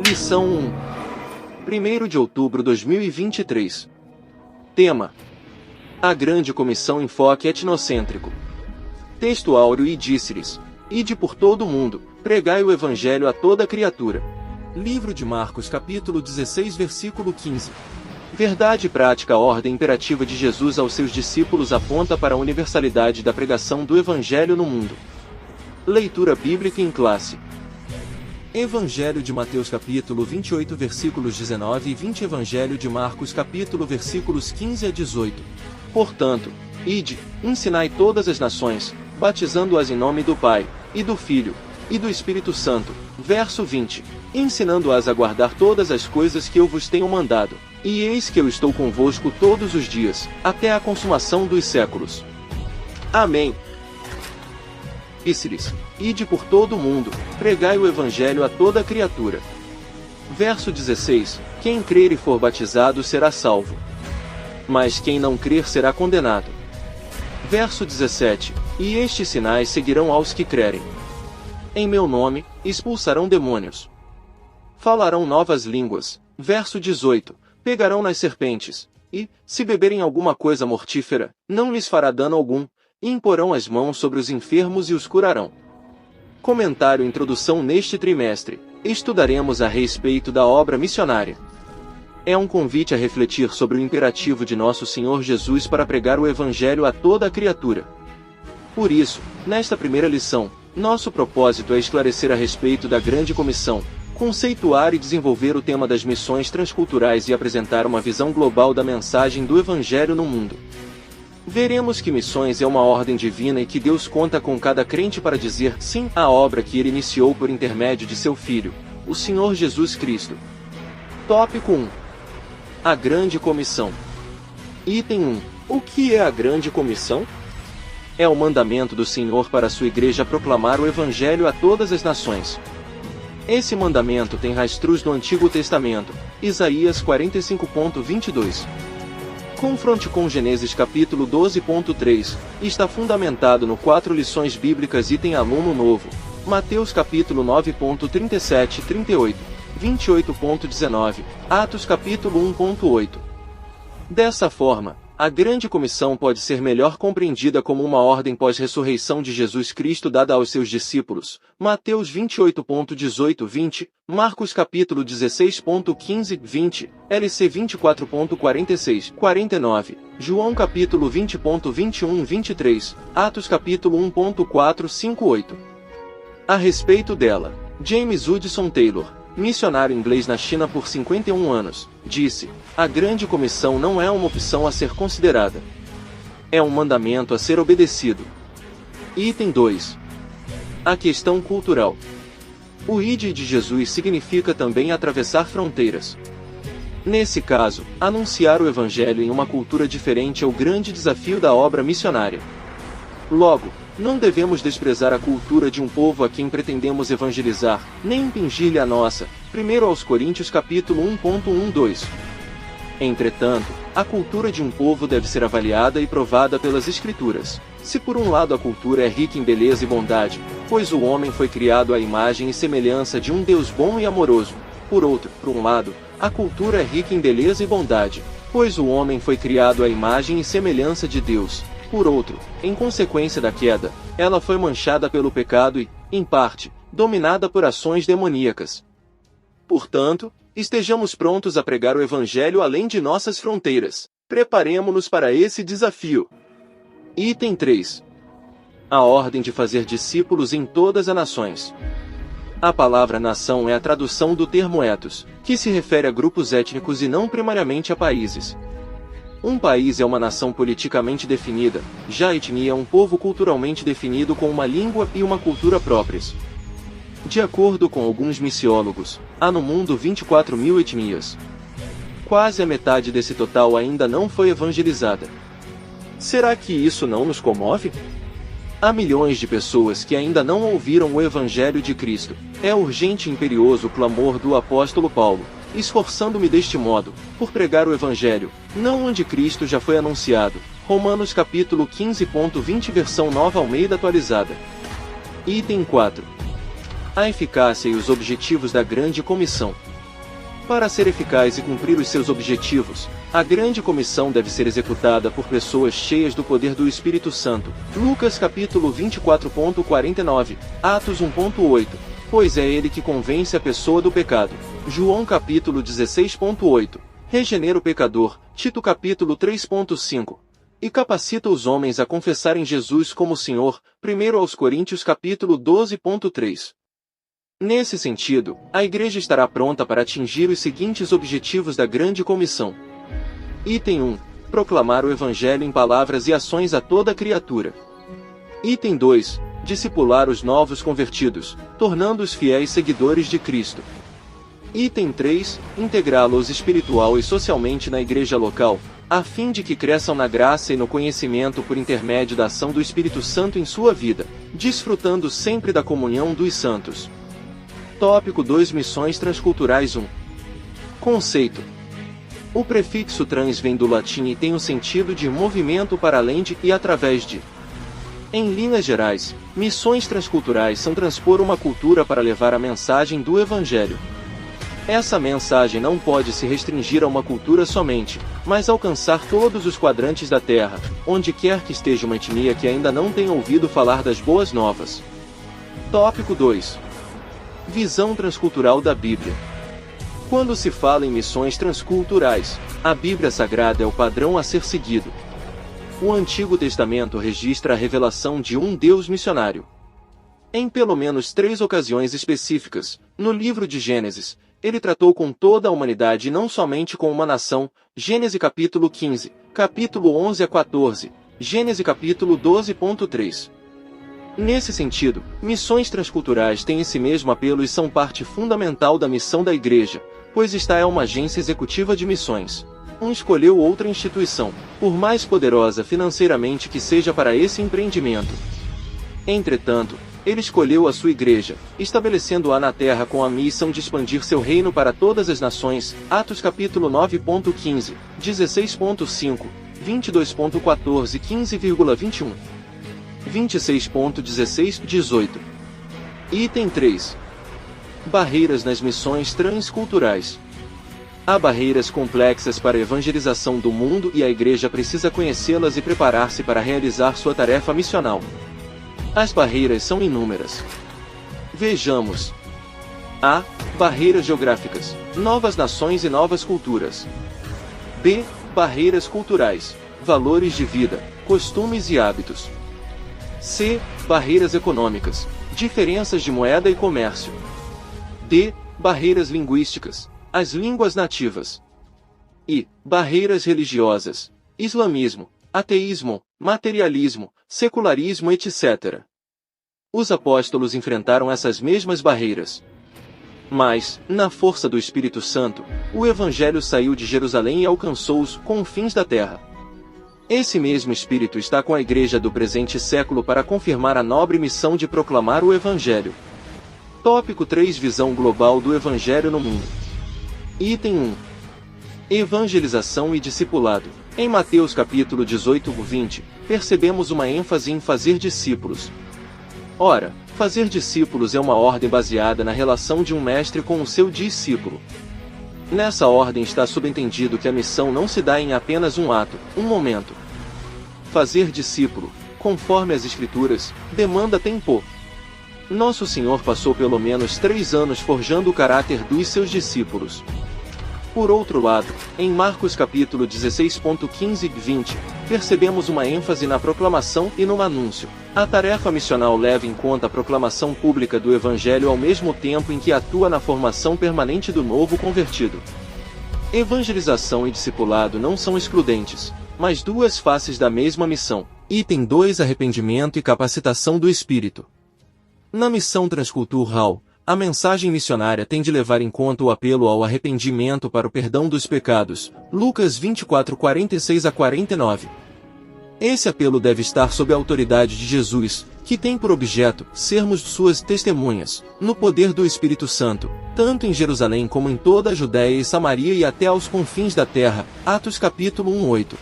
Lição 1. 1º de outubro de 2023. Tema: A Grande Comissão, enfoque etnocêntrico. Texto áureo: E disse-lhes: Ide por todo o mundo, pregai o evangelho a toda criatura. Livro de Marcos, capítulo 16, versículo 15. Verdade prática. A ordem imperativa de Jesus aos seus discípulos aponta para a universalidade da pregação do evangelho no mundo. Leitura bíblica em classe. Evangelho de Mateus capítulo 28 versículos 19 e 20. Evangelho de Marcos capítulo versículos 15 a 18. Portanto, ide, ensinai todas as nações, batizando-as em nome do Pai, e do Filho, e do Espírito Santo. Verso 20. Ensinando-as a guardar todas as coisas que eu vos tenho mandado. E eis que eu estou convosco todos os dias, até a consumação dos séculos. Amém. Disse-lhes: Ide por todo o mundo, pregai o evangelho a toda criatura. Verso 16. Quem crer e for batizado será salvo. Mas quem não crer será condenado. Verso 17. E estes sinais seguirão aos que crerem. Em meu nome, expulsarão demônios. Falarão novas línguas. Verso 18. Pegarão nas serpentes. E, se beberem alguma coisa mortífera, não lhes fará dano algum. E imporão as mãos sobre os enfermos e os curarão. Comentário: Introdução. Neste trimestre, estudaremos a respeito da obra missionária. É um convite a refletir sobre o imperativo de nosso Senhor Jesus para pregar o Evangelho a toda a criatura. Por isso, nesta primeira lição, nosso propósito é esclarecer a respeito da Grande Comissão, conceituar e desenvolver o tema das missões transculturais e apresentar uma visão global da mensagem do Evangelho no mundo. Veremos que missões é uma ordem divina e que Deus conta com cada crente para dizer sim à obra que Ele iniciou por intermédio de seu Filho, o Senhor Jesus Cristo. Tópico 1. A Grande Comissão. Item 1. O que é a Grande Comissão? É o mandamento do Senhor para a sua igreja proclamar o Evangelho a todas as nações. Esse mandamento tem rastros no Antigo Testamento, Isaías 45.22. Confronte com Gênesis capítulo 12.3, está fundamentado no 4 lições bíblicas. Item aluno novo, Mateus capítulo 9.37 e 38, 28.19, Atos capítulo 1.8. Dessa forma, a Grande Comissão pode ser melhor compreendida como uma ordem pós-ressurreição de Jesus Cristo dada aos seus discípulos, Mateus 28.18-20, Marcos capítulo 16.15-20, LC 24.46-49, João capítulo 20.21-23, Atos capítulo 1.458. A respeito dela, James Hudson Taylor, missionário inglês na China por 51 anos, disse: a Grande Comissão não é uma opção a ser considerada. É um mandamento a ser obedecido. Item 2. A questão cultural. O ide de Jesus significa também atravessar fronteiras. Nesse caso, anunciar o Evangelho em uma cultura diferente é o grande desafio da obra missionária. Logo, não devemos desprezar a cultura de um povo a quem pretendemos evangelizar, nem impingir-lhe a nossa. 1 aos Coríntios capítulo 1.12. Entretanto, a cultura de um povo deve ser avaliada e provada pelas Escrituras. Se por um lado a cultura é rica em beleza e bondade, pois o homem foi criado à imagem e semelhança de um Deus bom e amoroso, por um lado, a cultura é rica em beleza e bondade, pois o homem foi criado à imagem e semelhança de Deus. Por outro, em consequência da queda, ela foi manchada pelo pecado e, em parte, dominada por ações demoníacas. Portanto, estejamos prontos a pregar o Evangelho além de nossas fronteiras. Preparemo-nos para esse desafio. Item 3. A ordem de fazer discípulos em todas as nações. A palavra nação é a tradução do termo ethos, que se refere a grupos étnicos e não primariamente a países. Um país é uma nação politicamente definida, já a etnia é um povo culturalmente definido com uma língua e uma cultura próprias. De acordo com alguns missiólogos, há no mundo 24.000 etnias. Quase a metade desse total ainda não foi evangelizada. Será que isso não nos comove? Há milhões de pessoas que ainda não ouviram o Evangelho de Cristo. É urgente e imperioso o clamor do apóstolo Paulo, esforçando-me deste modo, por pregar o Evangelho, não onde Cristo já foi anunciado. Romanos capítulo 15.20 versão Nova Almeida atualizada. Item 4. A eficácia e os objetivos da Grande Comissão. Para ser eficaz e cumprir os seus objetivos, a grande comissão deve ser executada por pessoas cheias do poder do Espírito Santo. Lucas capítulo 24.49, Atos 1.8, pois é ele que convence a pessoa do pecado. João capítulo 16.8, regenera o pecador. Tito capítulo 3.5, e capacita os homens a confessarem Jesus como Senhor. 1 aos Coríntios capítulo 12.3. Nesse sentido, a Igreja estará pronta para atingir os seguintes objetivos da grande comissão. Item 1. Proclamar o Evangelho em palavras e ações a toda criatura. Item 2. Discipular os novos convertidos, tornando-os fiéis seguidores de Cristo. Item 3. Integrá-los espiritual e socialmente na igreja local, a fim de que cresçam na graça e no conhecimento por intermédio da ação do Espírito Santo em sua vida, desfrutando sempre da comunhão dos santos. Tópico 2. Missões transculturais 1. Conceito. O prefixo trans vem do latim e tem o sentido de movimento para além de e através de. Em linhas gerais, missões transculturais são transpor uma cultura para levar a mensagem do Evangelho. Essa mensagem não pode se restringir a uma cultura somente, mas alcançar todos os quadrantes da Terra, onde quer que esteja uma etnia que ainda não tenha ouvido falar das boas novas. Tópico 2. Visão transcultural da Bíblia. Quando se fala em missões transculturais, a Bíblia Sagrada é o padrão a ser seguido. O Antigo Testamento registra a revelação de um Deus missionário. Em pelo menos 3 ocasiões específicas, no livro de Gênesis, ele tratou com toda a humanidade e não somente com uma nação. Gênesis capítulo 15, capítulo 11 a 14, Gênesis capítulo 12.3. Nesse sentido, missões transculturais têm esse mesmo apelo e são parte fundamental da missão da Igreja, pois esta é uma agência executiva de missões. Um escolheu outra instituição, por mais poderosa financeiramente que seja para esse empreendimento. Entretanto, ele escolheu a sua Igreja, estabelecendo-a na terra com a missão de expandir seu reino para todas as nações. Atos capítulo 9.15, 16.5, 22.14, 15,21. 26.16-18. Item 3. Barreiras nas missões transculturais. Há barreiras complexas para a evangelização do mundo e a Igreja precisa conhecê-las e preparar-se para realizar sua tarefa missional. As barreiras são inúmeras. Vejamos. A. Barreiras geográficas, novas nações e novas culturas. B. Barreiras culturais, valores de vida, costumes e hábitos. C. Barreiras econômicas, diferenças de moeda e comércio. D. Barreiras linguísticas, as línguas nativas. E. Barreiras religiosas, islamismo, ateísmo, materialismo, secularismo, etc. Os apóstolos enfrentaram essas mesmas barreiras. Mas, na força do Espírito Santo, o Evangelho saiu de Jerusalém e alcançou os confins da terra. Esse mesmo Espírito está com a Igreja do presente século para confirmar a nobre missão de proclamar o Evangelho. Tópico 3. Visão global do Evangelho no mundo. Item 1. Evangelização e discipulado. Em Mateus capítulo 18-20, percebemos uma ênfase em fazer discípulos. Ora, fazer discípulos é uma ordem baseada na relação de um mestre com o seu discípulo. Nessa ordem está subentendido que a missão não se dá em apenas um ato, um momento. Fazer discípulo, conforme as Escrituras, demanda tempo. Nosso Senhor passou pelo menos 3 anos forjando o caráter dos seus discípulos. Por outro lado, em Marcos capítulo 16.15 e 20, percebemos uma ênfase na proclamação e no anúncio. A tarefa missional leva em conta a proclamação pública do Evangelho ao mesmo tempo em que atua na formação permanente do novo convertido. Evangelização e discipulado não são excludentes, mas duas faces da mesma missão. Item 2. Arrependimento e capacitação do Espírito. Na missão transcultural, a mensagem missionária tem de levar em conta o apelo ao arrependimento para o perdão dos pecados. Lucas 24:46-49. Esse apelo deve estar sob a autoridade de Jesus, que tem por objeto sermos suas testemunhas, no poder do Espírito Santo, tanto em Jerusalém como em toda a Judéia e Samaria e até aos confins da terra. Atos capítulo 1:8.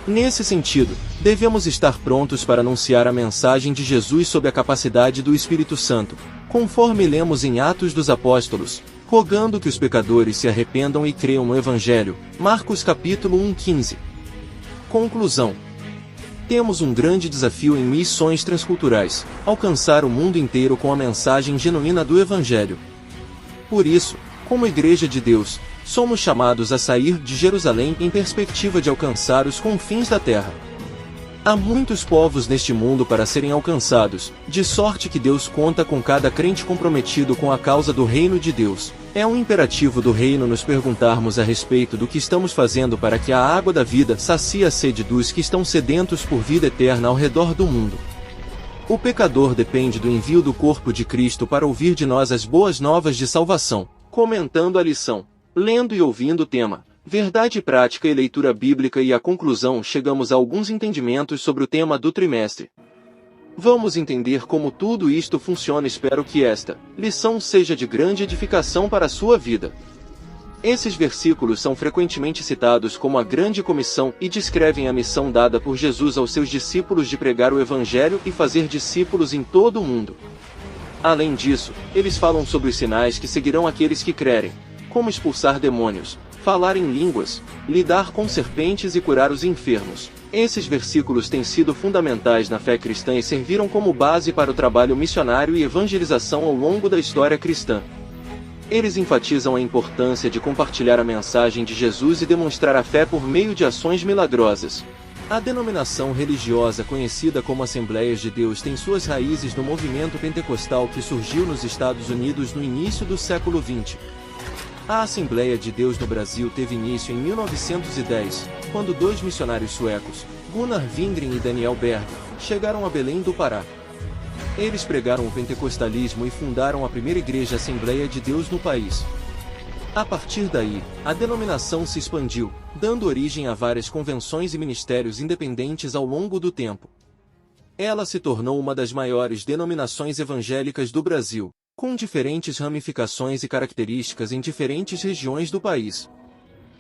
Nesse sentido, devemos estar prontos para anunciar a mensagem de Jesus sob a capacidade do Espírito Santo, conforme lemos em Atos dos Apóstolos, rogando que os pecadores se arrependam e creiam no Evangelho. Marcos capítulo 1:15. Conclusão. Temos um grande desafio em missões transculturais: alcançar o mundo inteiro com a mensagem genuína do Evangelho. Por isso, como Igreja de Deus, somos chamados a sair de Jerusalém em perspectiva de alcançar os confins da terra. Há muitos povos neste mundo para serem alcançados, de sorte que Deus conta com cada crente comprometido com a causa do reino de Deus. É um imperativo do reino nos perguntarmos a respeito do que estamos fazendo para que a água da vida sacie a sede dos que estão sedentos por vida eterna ao redor do mundo. O pecador depende do envio do corpo de Cristo para ouvir de nós as boas novas de salvação. Comentando a lição, lendo e ouvindo o tema Verdade Prática e Leitura Bíblica e a conclusão, chegamos a alguns entendimentos sobre o tema do trimestre. Vamos entender como tudo isto funciona. Espero que esta lição seja de grande edificação para a sua vida. Esses versículos são frequentemente citados como a Grande Comissão e descrevem a missão dada por Jesus aos seus discípulos de pregar o Evangelho e fazer discípulos em todo o mundo. Além disso, eles falam sobre os sinais que seguirão aqueles que crerem, como expulsar demônios, falar em línguas, lidar com serpentes e curar os enfermos. Esses versículos têm sido fundamentais na fé cristã e serviram como base para o trabalho missionário e evangelização ao longo da história cristã. Eles enfatizam a importância de compartilhar a mensagem de Jesus e demonstrar a fé por meio de ações milagrosas. A denominação religiosa conhecida como Assembleias de Deus tem suas raízes no movimento pentecostal que surgiu nos Estados Unidos no início do século XX. A Assembleia de Deus no Brasil teve início em 1910, quando dois missionários suecos, Gunnar Wingren e Daniel Berg, chegaram a Belém do Pará. Eles pregaram o pentecostalismo e fundaram a primeira igreja Assembleia de Deus no país. A partir daí, a denominação se expandiu, dando origem a várias convenções e ministérios independentes ao longo do tempo. Ela se tornou uma das maiores denominações evangélicas do Brasil, com diferentes ramificações e características em diferentes regiões do país.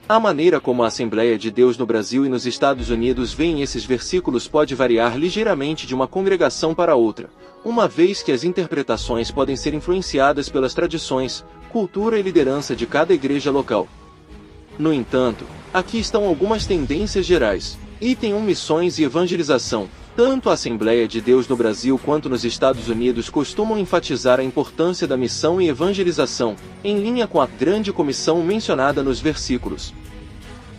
A maneira como a Assembleia de Deus no Brasil e nos Estados Unidos vê esses versículos pode variar ligeiramente de uma congregação para outra, uma vez que as interpretações podem ser influenciadas pelas tradições, cultura e liderança de cada igreja local. No entanto, aqui estão algumas tendências gerais. Item 1: Missões e evangelização. Tanto a Assembleia de Deus no Brasil quanto nos Estados Unidos costumam enfatizar a importância da missão e evangelização, em linha com a Grande Comissão mencionada nos versículos.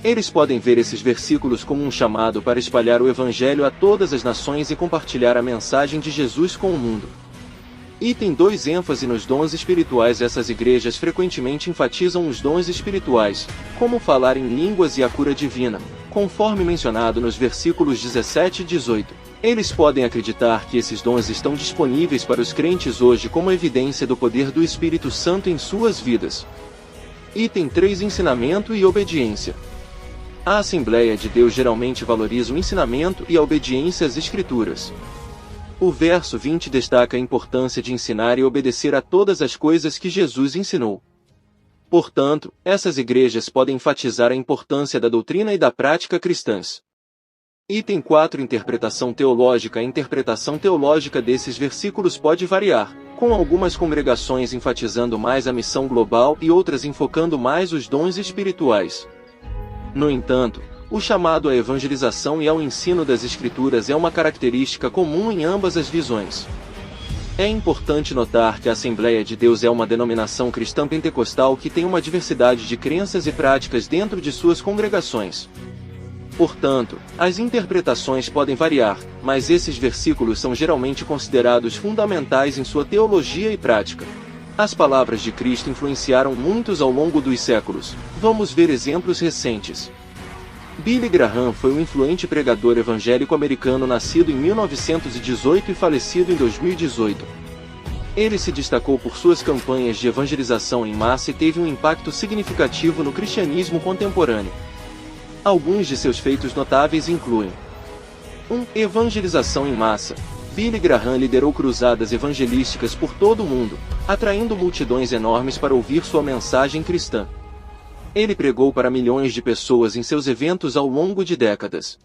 Eles podem ver esses versículos como um chamado para espalhar o Evangelho a todas as nações e compartilhar a mensagem de Jesus com o mundo. Item 2: ênfase nos dons espirituais. Essas igrejas frequentemente enfatizam os dons espirituais, como falar em línguas e a cura divina, conforme mencionado nos versículos 17 e 18. Eles podem acreditar que esses dons estão disponíveis para os crentes hoje como evidência do poder do Espírito Santo em suas vidas. Item 3: ensinamento e obediência. A Assembleia de Deus geralmente valoriza o ensinamento e a obediência às Escrituras. O verso 20 destaca a importância de ensinar e obedecer a todas as coisas que Jesus ensinou. Portanto, essas igrejas podem enfatizar a importância da doutrina e da prática cristãs. Item 4: interpretação teológica. A interpretação teológica desses versículos pode variar, com algumas congregações enfatizando mais a missão global e outras enfocando mais os dons espirituais. No entanto, o chamado à evangelização e ao ensino das Escrituras é uma característica comum em ambas as visões. É importante notar que a Assembleia de Deus é uma denominação cristã pentecostal que tem uma diversidade de crenças e práticas dentro de suas congregações. Portanto, as interpretações podem variar, mas esses versículos são geralmente considerados fundamentais em sua teologia e prática. As palavras de Cristo influenciaram muitos ao longo dos séculos. Vamos ver exemplos recentes. Billy Graham foi um influente pregador evangélico americano nascido em 1918 e falecido em 2018. Ele se destacou por suas campanhas de evangelização em massa e teve um impacto significativo no cristianismo contemporâneo. Alguns de seus feitos notáveis incluem: 1. Evangelização em massa. Billy Graham liderou cruzadas evangelísticas por todo o mundo, atraindo multidões enormes para ouvir sua mensagem cristã. Ele pregou para milhões de pessoas em seus eventos ao longo de décadas.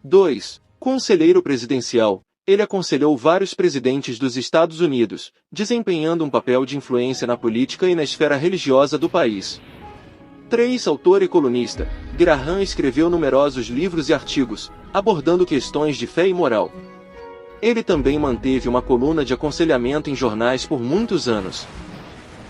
2. Conselheiro presidencial. Ele aconselhou vários presidentes dos Estados Unidos, desempenhando um papel de influência na política e na esfera religiosa do país. 3. Autor e colunista, Graham escreveu numerosos livros e artigos, abordando questões de fé e moral. Ele também manteve uma coluna de aconselhamento em jornais por muitos anos.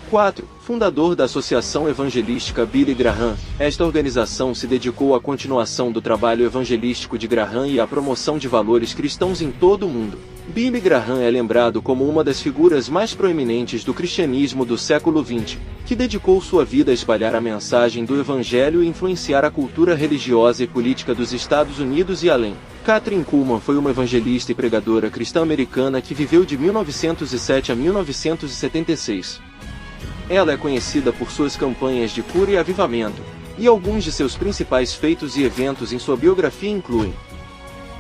4. Fundador da Associação Evangelística Billy Graham, esta organização se dedicou à continuação do trabalho evangelístico de Graham e à promoção de valores cristãos em todo o mundo. Billy Graham é lembrado como uma das figuras mais proeminentes do cristianismo do século XX, que dedicou sua vida a espalhar a mensagem do Evangelho e influenciar a cultura religiosa e política dos Estados Unidos e além. Kathryn Kuhlman foi uma evangelista e pregadora cristã americana que viveu de 1907 a 1976. Ela é conhecida por suas campanhas de cura e avivamento, e alguns de seus principais feitos e eventos em sua biografia incluem: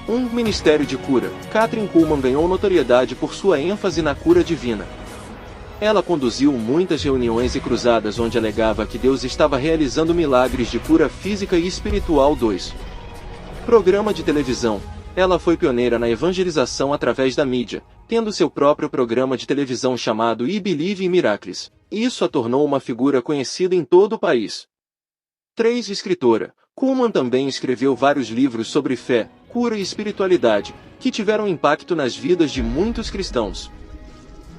1. Ministério de cura. Kathryn Kuhlman ganhou notoriedade por sua ênfase na cura divina. Ela conduziu muitas reuniões e cruzadas onde alegava que Deus estava realizando milagres de cura física e espiritual. 2. Programa de televisão. Ela foi pioneira na evangelização através da mídia, tendo seu próprio programa de televisão chamado I Believe in Miracles. Isso a tornou uma figura conhecida em todo o país. 3. Escritora. Kuhlman também escreveu vários livros sobre fé, cura e espiritualidade, que tiveram impacto nas vidas de muitos cristãos.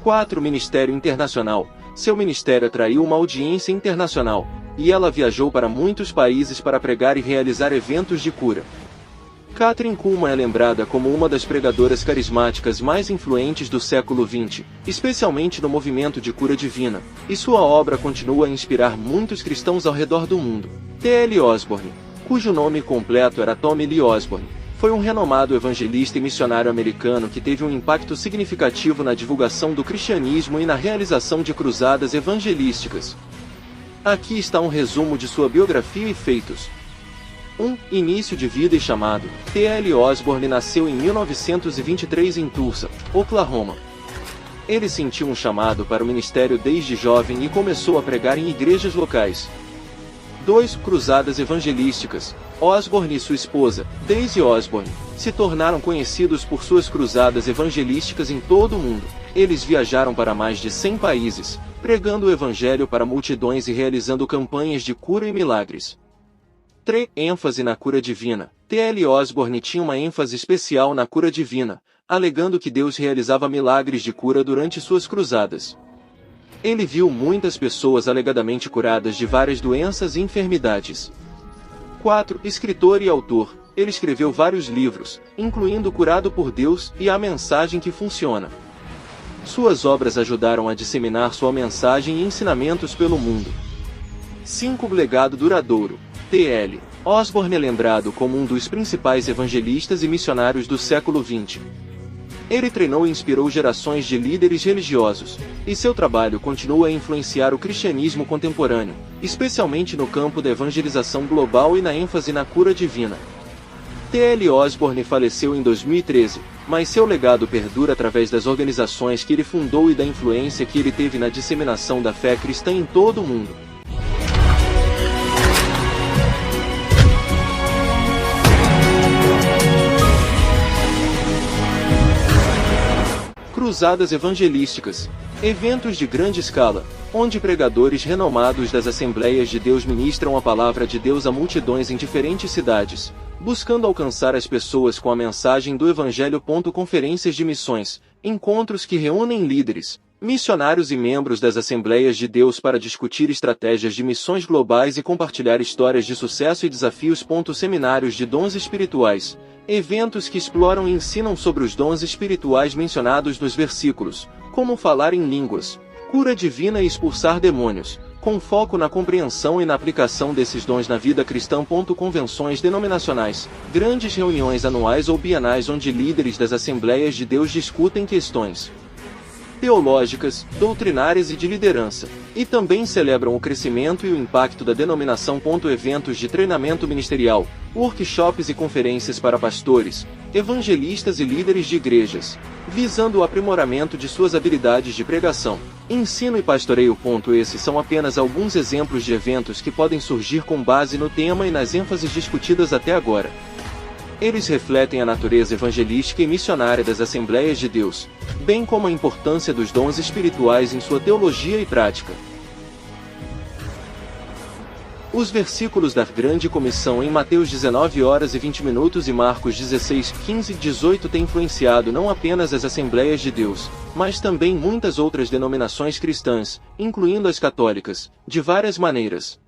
4. Ministério internacional. Seu ministério atraiu uma audiência internacional, e ela viajou para muitos países para pregar e realizar eventos de cura. Kathryn Kuhlman é lembrada como uma das pregadoras carismáticas mais influentes do século XX, especialmente no movimento de cura divina, e sua obra continua a inspirar muitos cristãos ao redor do mundo. T.L. Osborne, cujo nome completo era Tommy Lee Osborne, foi um renomado evangelista e missionário americano que teve um impacto significativo na divulgação do cristianismo e na realização de cruzadas evangelísticas. Aqui está um resumo de sua biografia e feitos. 1. Início de vida e chamado. T.L. Osborne nasceu em 1923 em Tulsa, Oklahoma. Ele sentiu um chamado para o ministério desde jovem e começou a pregar em igrejas locais. 2. Cruzadas evangelísticas. Osborne e sua esposa, Daisy Osborne, se tornaram conhecidos por suas cruzadas evangelísticas em todo o mundo. Eles viajaram para mais de 100 países, pregando o evangelho para multidões e realizando campanhas de cura e milagres. 3. ênfase na cura divina. T.L. Osborne tinha uma ênfase especial na cura divina, alegando que Deus realizava milagres de cura durante suas cruzadas. Ele viu muitas pessoas alegadamente curadas de várias doenças e enfermidades. 4. Escritor e autor. Ele escreveu vários livros, incluindo Curado por Deus e A Mensagem que Funciona. Suas obras ajudaram a disseminar sua mensagem e ensinamentos pelo mundo. 5. Legado duradouro. T.L. Osborne é lembrado como um dos principais evangelistas e missionários do século XX. Ele treinou e inspirou gerações de líderes religiosos, e seu trabalho continua a influenciar o cristianismo contemporâneo, especialmente no campo da evangelização global e na ênfase na cura divina. T.L. Osborne faleceu em 2013, mas seu legado perdura através das organizações que ele fundou e da influência que ele teve na disseminação da fé cristã em todo o mundo. Cruzadas evangelísticas. Eventos de grande escala, onde pregadores renomados das Assembleias de Deus ministram a palavra de Deus a multidões em diferentes cidades, buscando alcançar as pessoas com a mensagem do Evangelho. Conferências de missões, encontros que reúnem líderes, missionários e membros das Assembleias de Deus para discutir estratégias de missões globais e compartilhar histórias de sucesso e desafios. Seminários de dons espirituais. Eventos que exploram e ensinam sobre os dons espirituais mencionados nos versículos, como falar em línguas, cura divina e expulsar demônios, com foco na compreensão e na aplicação desses dons na vida cristã. Convenções denominacionais, grandes reuniões anuais ou bienais onde líderes das Assembleias de Deus discutem questões teológicas, doutrinárias e de liderança, e também celebram o crescimento e o impacto da denominação. Eventos de treinamento ministerial, workshops e conferências para pastores, evangelistas e líderes de igrejas, visando o aprimoramento de suas habilidades de pregação, ensino e pastoreio. Esses são apenas alguns exemplos de eventos que podem surgir com base no tema e nas ênfases discutidas até agora. Eles refletem a natureza evangelística e missionária das Assembleias de Deus, bem como a importância dos dons espirituais em sua teologia e prática. Os versículos da Grande Comissão em Mateus 19h20 e Marcos 16:15-18 têm influenciado não apenas as Assembleias de Deus, mas também muitas outras denominações cristãs, incluindo as católicas, de várias maneiras.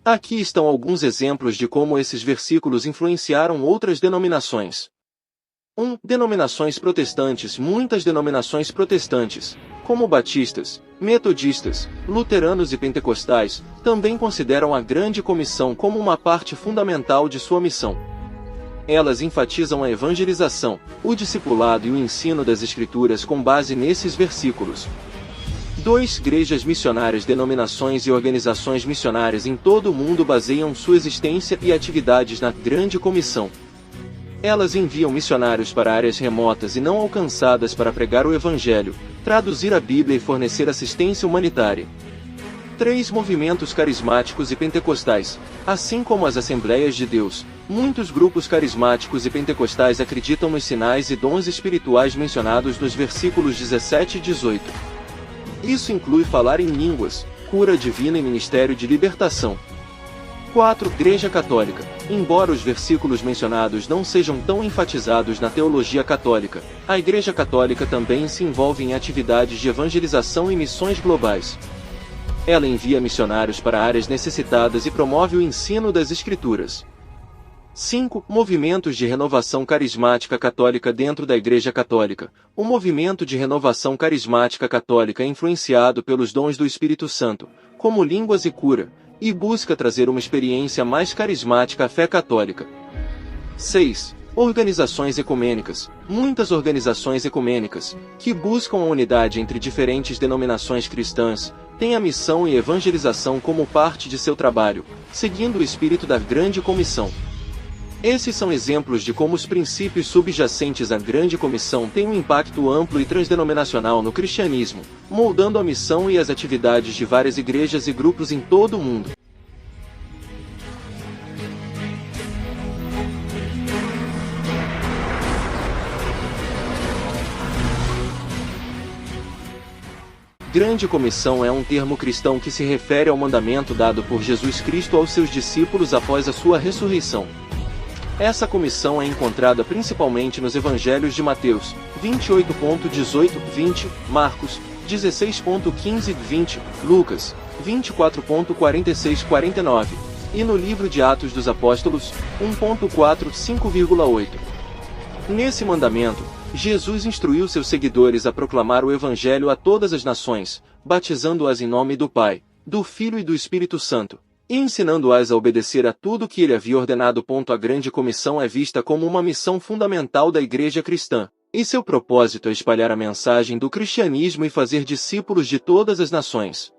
Aqui estão alguns exemplos de como esses versículos influenciaram outras denominações. 1. Denominações protestantes. Muitas denominações protestantes, como batistas, metodistas, luteranos e pentecostais, também consideram a Grande Comissão como uma parte fundamental de sua missão. Elas enfatizam a evangelização, o discipulado e o ensino das Escrituras com base nesses versículos. 2. Igrejas missionárias. Denominações e organizações missionárias em todo o mundo baseiam sua existência e atividades na Grande Comissão. Elas enviam missionários para áreas remotas e não alcançadas para pregar o Evangelho, traduzir a Bíblia e fornecer assistência humanitária. 3. Movimentos carismáticos e pentecostais. Assim como as Assembleias de Deus, muitos grupos carismáticos e pentecostais acreditam nos sinais e dons espirituais mencionados nos versículos 17 e 18. Isso inclui falar em línguas, cura divina e ministério de libertação. 4. Igreja Católica. Embora os versículos mencionados não sejam tão enfatizados na teologia católica, a Igreja Católica também se envolve em atividades de evangelização e missões globais. Ela envia missionários para áreas necessitadas e promove o ensino das Escrituras. 5. Movimentos de renovação carismática católica. Dentro da Igreja Católica, o movimento de renovação carismática católica é influenciado pelos dons do Espírito Santo, como línguas e cura, e busca trazer uma experiência mais carismática à fé católica. 6. Organizações ecumênicas. Muitas organizações ecumênicas, que buscam a unidade entre diferentes denominações cristãs, têm a missão e evangelização como parte de seu trabalho, seguindo o espírito da Grande Comissão. Esses são exemplos de como os princípios subjacentes à Grande Comissão têm um impacto amplo e transdenominacional no cristianismo, moldando a missão e as atividades de várias igrejas e grupos em todo o mundo. Grande Comissão é um termo cristão que se refere ao mandamento dado por Jesus Cristo aos seus discípulos após a sua ressurreição. Essa comissão é encontrada principalmente nos Evangelhos de Mateus, 28.18-20, Marcos, 16.15-20, Lucas, 24.46-49, e no livro de Atos dos Apóstolos, 1.45,8. Nesse mandamento, Jesus instruiu seus seguidores a proclamar o Evangelho a todas as nações, batizando-as em nome do Pai, do Filho e do Espírito Santo, e ensinando-as a obedecer a tudo que ele havia ordenado. A Grande Comissão é vista como uma missão fundamental da Igreja cristã, e seu propósito é espalhar a mensagem do cristianismo e fazer discípulos de todas as nações.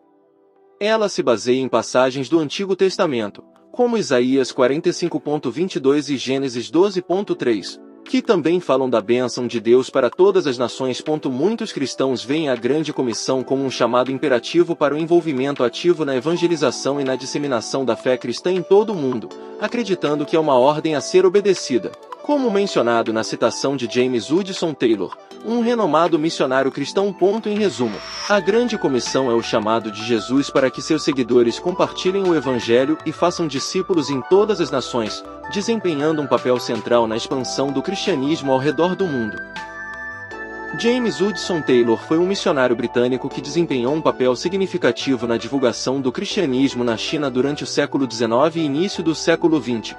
Ela se baseia em passagens do Antigo Testamento, como Isaías 45.22 e Gênesis 12.3, que também falam da bênção de Deus para todas as nações. Muitos cristãos veem a Grande Comissão como um chamado imperativo para o envolvimento ativo na evangelização e na disseminação da fé cristã em todo o mundo, acreditando que é uma ordem a ser obedecida, como mencionado na citação de James Hudson Taylor, um renomado missionário cristão. Em resumo, a Grande Comissão é o chamado de Jesus para que seus seguidores compartilhem o Evangelho e façam discípulos em todas as nações, desempenhando um papel central na expansão do cristianismo ao redor do mundo. James Hudson Taylor foi um missionário britânico que desempenhou um papel significativo na divulgação do cristianismo na China durante o século XIX e início do século XX.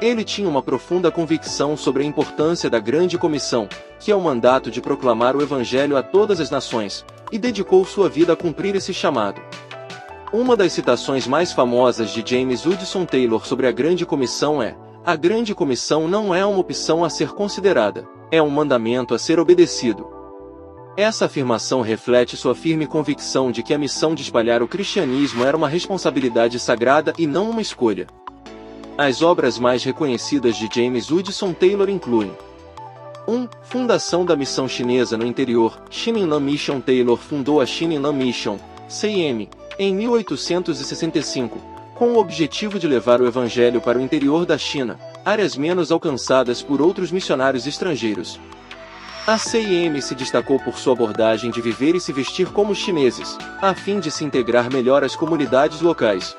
Ele tinha uma profunda convicção sobre a importância da Grande Comissão, que é o mandato de proclamar o Evangelho a todas as nações, e dedicou sua vida a cumprir esse chamado. Uma das citações mais famosas de James Hudson Taylor sobre a Grande Comissão é: "A Grande Comissão não é uma opção a ser considerada, é um mandamento a ser obedecido." Essa afirmação reflete sua firme convicção de que a missão de espalhar o cristianismo era uma responsabilidade sagrada e não uma escolha. As obras mais reconhecidas de James Hudson Taylor incluem: 1. Fundação da Missão Chinesa no Interior. Xininlan Mission. Taylor fundou a Xininlan Mission, CIM, em 1865, com o objetivo de levar o Evangelho para o interior da China, áreas menos alcançadas por outros missionários estrangeiros. A CIM se destacou por sua abordagem de viver e se vestir como chineses, a fim de se integrar melhor às comunidades locais.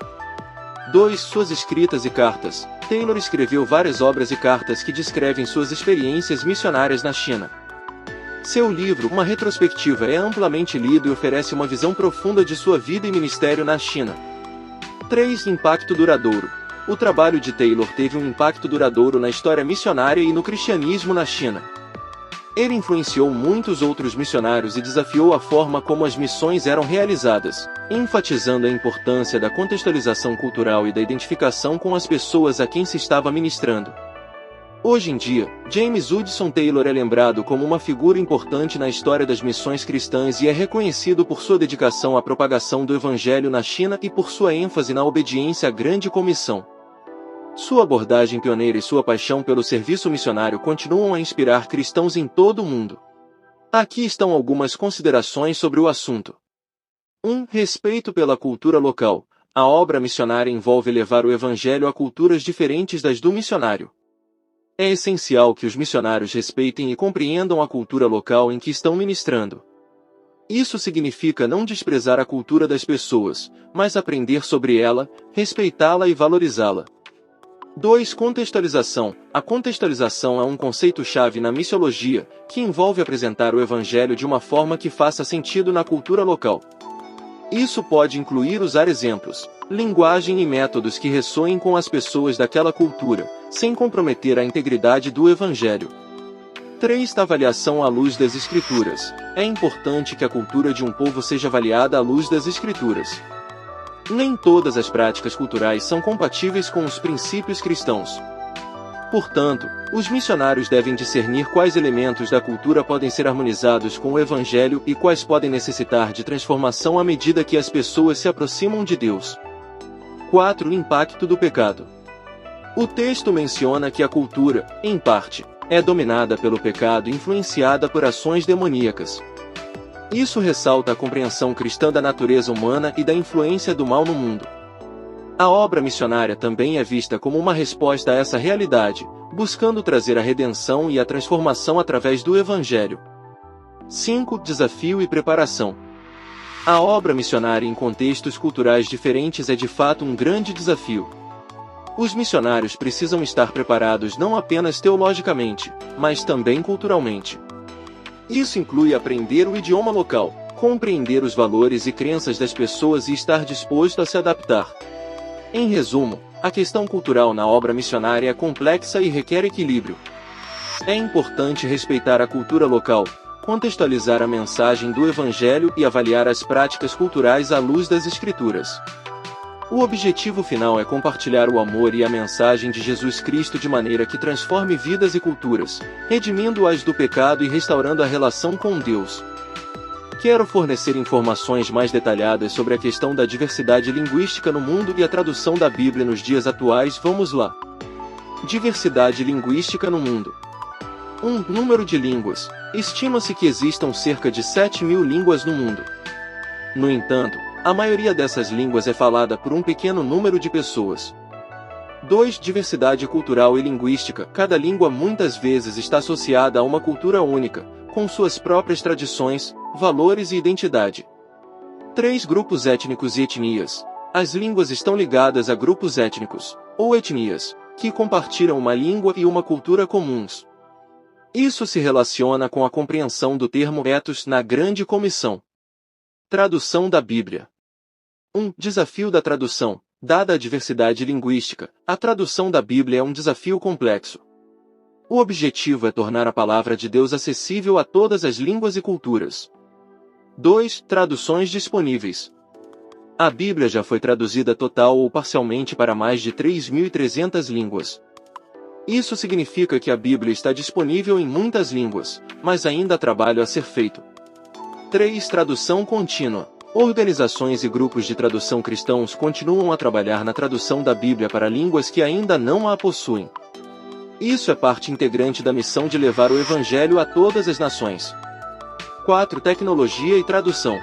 2. Suas escritas e cartas. Taylor escreveu várias obras e cartas que descrevem suas experiências missionárias na China. Seu livro, Uma Retrospectiva, é amplamente lido e oferece uma visão profunda de sua vida e ministério na China. 3. Impacto duradouro. O trabalho de Taylor teve um impacto duradouro na história missionária e no cristianismo na China. Ele influenciou muitos outros missionários e desafiou a forma como as missões eram realizadas, enfatizando a importância da contextualização cultural e da identificação com as pessoas a quem se estava ministrando. Hoje em dia, James Hudson Taylor é lembrado como uma figura importante na história das missões cristãs e é reconhecido por sua dedicação à propagação do Evangelho na China e por sua ênfase na obediência à Grande Comissão. Sua abordagem pioneira e sua paixão pelo serviço missionário continuam a inspirar cristãos em todo o mundo. Aqui estão algumas considerações sobre o assunto. 1. Respeito pela cultura local. A obra missionária envolve levar o Evangelho a culturas diferentes das do missionário. É essencial que os missionários respeitem e compreendam a cultura local em que estão ministrando. Isso significa não desprezar a cultura das pessoas, mas aprender sobre ela, respeitá-la e valorizá-la. 2. Contextualização. A contextualização é um conceito-chave na missiologia, que envolve apresentar o Evangelho de uma forma que faça sentido na cultura local. Isso pode incluir usar exemplos, linguagem e métodos que ressoem com as pessoas daquela cultura, sem comprometer a integridade do Evangelho. 3. Avaliação à luz das Escrituras. É importante que a cultura de um povo seja avaliada à luz das Escrituras. Nem todas as práticas culturais são compatíveis com os princípios cristãos. Portanto, os missionários devem discernir quais elementos da cultura podem ser harmonizados com o Evangelho e quais podem necessitar de transformação à medida que as pessoas se aproximam de Deus. 4. Impacto do pecado. O texto menciona que a cultura, em parte, é dominada pelo pecado e influenciada por ações demoníacas. Isso ressalta a compreensão cristã da natureza humana e da influência do mal no mundo. A obra missionária também é vista como uma resposta a essa realidade, buscando trazer a redenção e a transformação através do Evangelho. 5. Desafio e preparação. A obra missionária em contextos culturais diferentes é de fato um grande desafio. Os missionários precisam estar preparados não apenas teologicamente, mas também culturalmente. Isso inclui aprender o idioma local, compreender os valores e crenças das pessoas e estar disposto a se adaptar. Em resumo, a questão cultural na obra missionária é complexa e requer equilíbrio. É importante respeitar a cultura local, contextualizar a mensagem do Evangelho e avaliar as práticas culturais à luz das Escrituras. O objetivo final é compartilhar o amor e a mensagem de Jesus Cristo de maneira que transforme vidas e culturas, redimindo-as do pecado e restaurando a relação com Deus. Quero fornecer informações mais detalhadas sobre a questão da diversidade linguística no mundo e a tradução da Bíblia nos dias atuais. Vamos lá. Diversidade linguística no mundo. 1. Número de línguas. Estima-se que existam cerca de 7.000 línguas no mundo. No entanto, a maioria dessas línguas é falada por um pequeno número de pessoas. 2. Diversidade cultural e linguística. Cada língua muitas vezes está associada a uma cultura única, com suas próprias tradições, valores e identidade. 3. Grupos étnicos e etnias. As línguas estão ligadas a grupos étnicos, ou etnias, que compartilham uma língua e uma cultura comuns. Isso se relaciona com a compreensão do termo ethos na Grande Comissão. Tradução da Bíblia. 1. Desafio da tradução. Dada a diversidade linguística, a tradução da Bíblia é um desafio complexo. O objetivo é tornar a palavra de Deus acessível a todas as línguas e culturas. 2. Traduções disponíveis. A Bíblia já foi traduzida total ou parcialmente para mais de 3.300 línguas. Isso significa que a Bíblia está disponível em muitas línguas, mas ainda há trabalho a ser feito. 3. Tradução contínua. Organizações e grupos de tradução cristãos continuam a trabalhar na tradução da Bíblia para línguas que ainda não a possuem. Isso é parte integrante da missão de levar o Evangelho a todas as nações. 4. Tecnologia e tradução.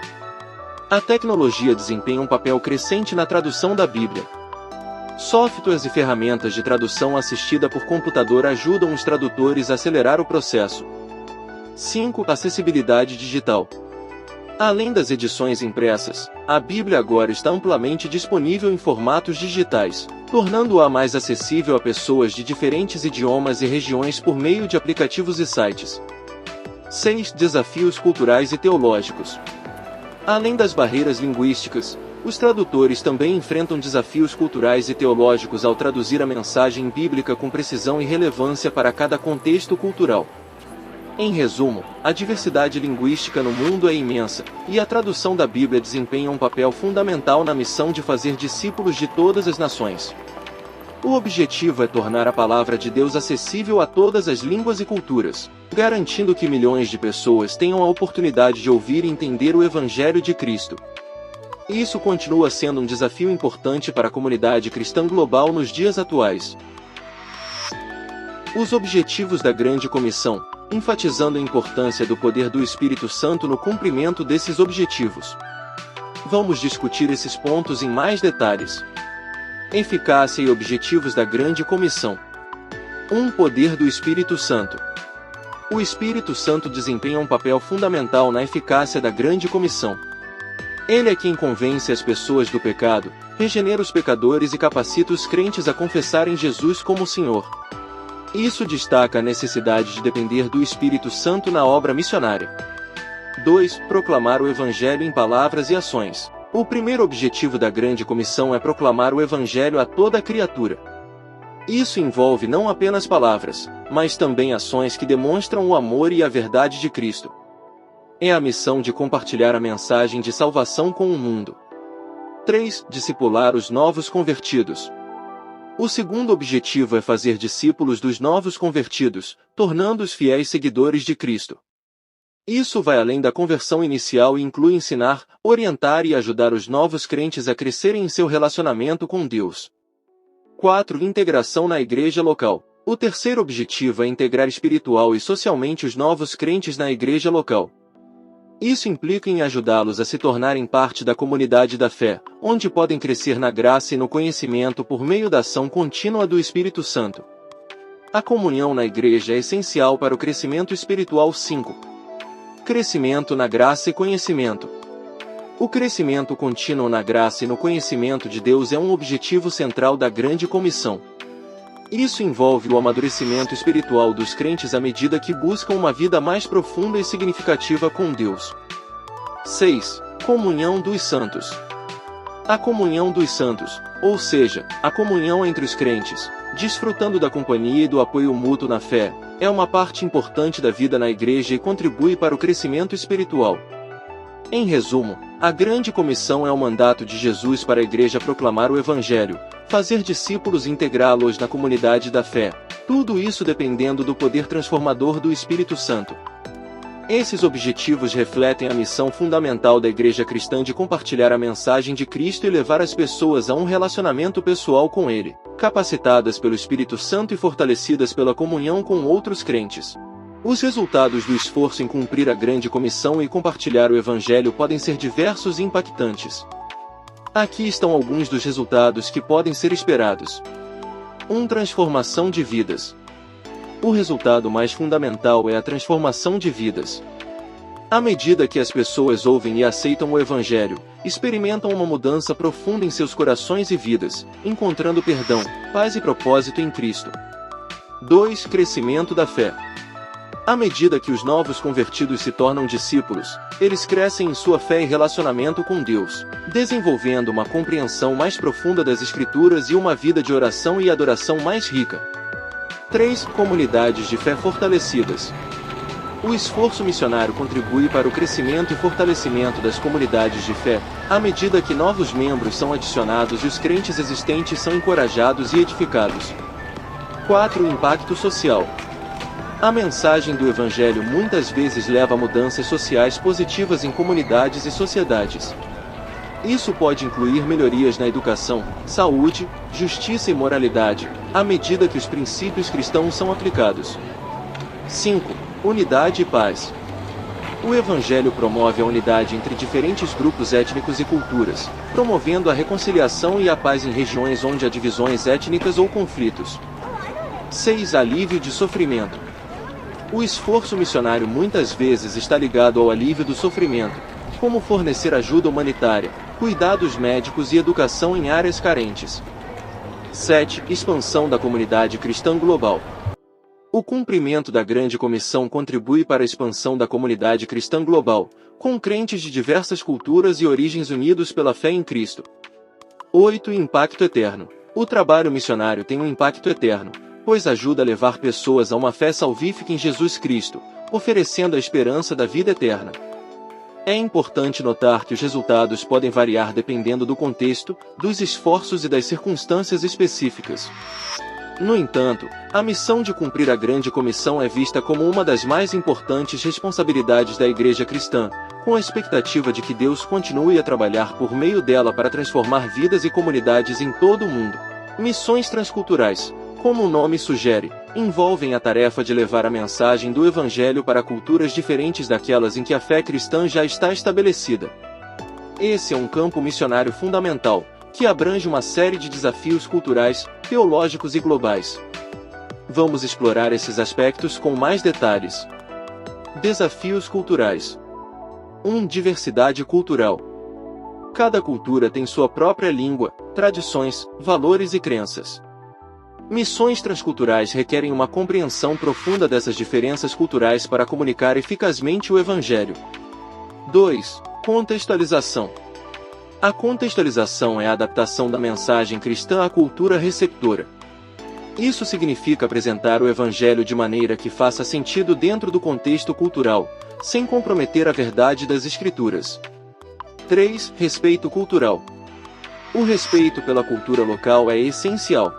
A tecnologia desempenha um papel crescente na tradução da Bíblia. Softwares e ferramentas de tradução assistida por computador ajudam os tradutores a acelerar o processo. 5. Acessibilidade digital. Além das edições impressas, a Bíblia agora está amplamente disponível em formatos digitais, tornando-a mais acessível a pessoas de diferentes idiomas e regiões por meio de aplicativos e sites. 6. Desafios culturais e teológicos. Além das barreiras linguísticas, os tradutores também enfrentam desafios culturais e teológicos ao traduzir a mensagem bíblica com precisão e relevância para cada contexto cultural. Em resumo, a diversidade linguística no mundo é imensa, e a tradução da Bíblia desempenha um papel fundamental na missão de fazer discípulos de todas as nações. O objetivo é tornar a palavra de Deus acessível a todas as línguas e culturas, garantindo que milhões de pessoas tenham a oportunidade de ouvir e entender o Evangelho de Cristo. Isso continua sendo um desafio importante para a comunidade cristã global nos dias atuais. Os objetivos da Grande Comissão, enfatizando a importância do poder do Espírito Santo no cumprimento desses objetivos. Vamos discutir esses pontos em mais detalhes. Eficácia e objetivos da Grande Comissão. 1. Poder do Espírito Santo. O Espírito Santo desempenha um papel fundamental na eficácia da Grande Comissão. Ele é quem convence as pessoas do pecado, regenera os pecadores e capacita os crentes a confessarem Jesus como Senhor. Isso destaca a necessidade de depender do Espírito Santo na obra missionária. 2. Proclamar o Evangelho em palavras e ações. O primeiro objetivo da Grande Comissão é proclamar o Evangelho a toda criatura. Isso envolve não apenas palavras, mas também ações que demonstram o amor e a verdade de Cristo. É a missão de compartilhar a mensagem de salvação com o mundo. 3. Discipular os novos convertidos. O segundo objetivo é fazer discípulos dos novos convertidos, tornando-os fiéis seguidores de Cristo. Isso vai além da conversão inicial e inclui ensinar, orientar e ajudar os novos crentes a crescerem em seu relacionamento com Deus. 4. Integração na igreja local. O terceiro objetivo é integrar espiritual e socialmente os novos crentes na igreja local. Isso implica em ajudá-los a se tornarem parte da comunidade da fé, onde podem crescer na graça e no conhecimento por meio da ação contínua do Espírito Santo. A comunhão na igreja é essencial para o crescimento espiritual. 5. Crescimento na graça e conhecimento. O crescimento contínuo na graça e no conhecimento de Deus é um objetivo central da Grande Comissão. Isso envolve o amadurecimento espiritual dos crentes à medida que buscam uma vida mais profunda e significativa com Deus. 6. Comunhão dos santos. A comunhão dos santos, ou seja, a comunhão entre os crentes, desfrutando da companhia e do apoio mútuo na fé, é uma parte importante da vida na igreja e contribui para o crescimento espiritual. Em resumo, a Grande Comissão é o mandato de Jesus para a igreja proclamar o Evangelho, fazer discípulos e integrá-los na comunidade da fé, tudo isso dependendo do poder transformador do Espírito Santo. Esses objetivos refletem a missão fundamental da igreja cristã de compartilhar a mensagem de Cristo e levar as pessoas a um relacionamento pessoal com Ele, capacitadas pelo Espírito Santo e fortalecidas pela comunhão com outros crentes. Os resultados do esforço em cumprir a Grande Comissão e compartilhar o Evangelho podem ser diversos e impactantes. Aqui estão alguns dos resultados que podem ser esperados. 1. Transformação de vidas. O resultado mais fundamental é a transformação de vidas. À medida que as pessoas ouvem e aceitam o Evangelho, experimentam uma mudança profunda em seus corações e vidas, encontrando perdão, paz e propósito em Cristo. 2. Crescimento da fé. À medida que os novos convertidos se tornam discípulos, eles crescem em sua fé e relacionamento com Deus, desenvolvendo uma compreensão mais profunda das Escrituras e uma vida de oração e adoração mais rica. 3. Comunidades de fé fortalecidas. O esforço missionário contribui para o crescimento e fortalecimento das comunidades de fé, à medida que novos membros são adicionados e os crentes existentes são encorajados e edificados. 4. Impacto social. A mensagem do Evangelho muitas vezes leva a mudanças sociais positivas em comunidades e sociedades. Isso pode incluir melhorias na educação, saúde, justiça e moralidade, à medida que os princípios cristãos são aplicados. 5. Unidade e paz. O Evangelho promove a unidade entre diferentes grupos étnicos e culturas, promovendo a reconciliação e a paz em regiões onde há divisões étnicas ou conflitos. 6. Alívio de sofrimento. O esforço missionário muitas vezes está ligado ao alívio do sofrimento, como fornecer ajuda humanitária, cuidados médicos e educação em áreas carentes. 7. Expansão da comunidade cristã global. O cumprimento da Grande Comissão contribui para a expansão da comunidade cristã global, com crentes de diversas culturas e origens unidos pela fé em Cristo. 8. Impacto eterno. O trabalho missionário tem um impacto eterno, pois ajuda a levar pessoas a uma fé salvífica em Jesus Cristo, oferecendo a esperança da vida eterna. É importante notar que os resultados podem variar dependendo do contexto, dos esforços e das circunstâncias específicas. No entanto, a missão de cumprir a Grande Comissão é vista como uma das mais importantes responsabilidades da Igreja cristã, com a expectativa de que Deus continue a trabalhar por meio dela para transformar vidas e comunidades em todo o mundo. Missões transculturais, como o nome sugere, envolvem a tarefa de levar a mensagem do Evangelho para culturas diferentes daquelas em que a fé cristã já está estabelecida. Esse é um campo missionário fundamental, que abrange uma série de desafios culturais, teológicos e globais. Vamos explorar esses aspectos com mais detalhes. Desafios culturais. 1. Diversidade cultural. Cada cultura tem sua própria língua, tradições, valores e crenças. Missões transculturais requerem uma compreensão profunda dessas diferenças culturais para comunicar eficazmente o Evangelho. 2. Contextualização. A contextualização é a adaptação da mensagem cristã à cultura receptora. Isso significa apresentar o Evangelho de maneira que faça sentido dentro do contexto cultural, sem comprometer a verdade das Escrituras. 3. Respeito cultural. O respeito pela cultura local é essencial.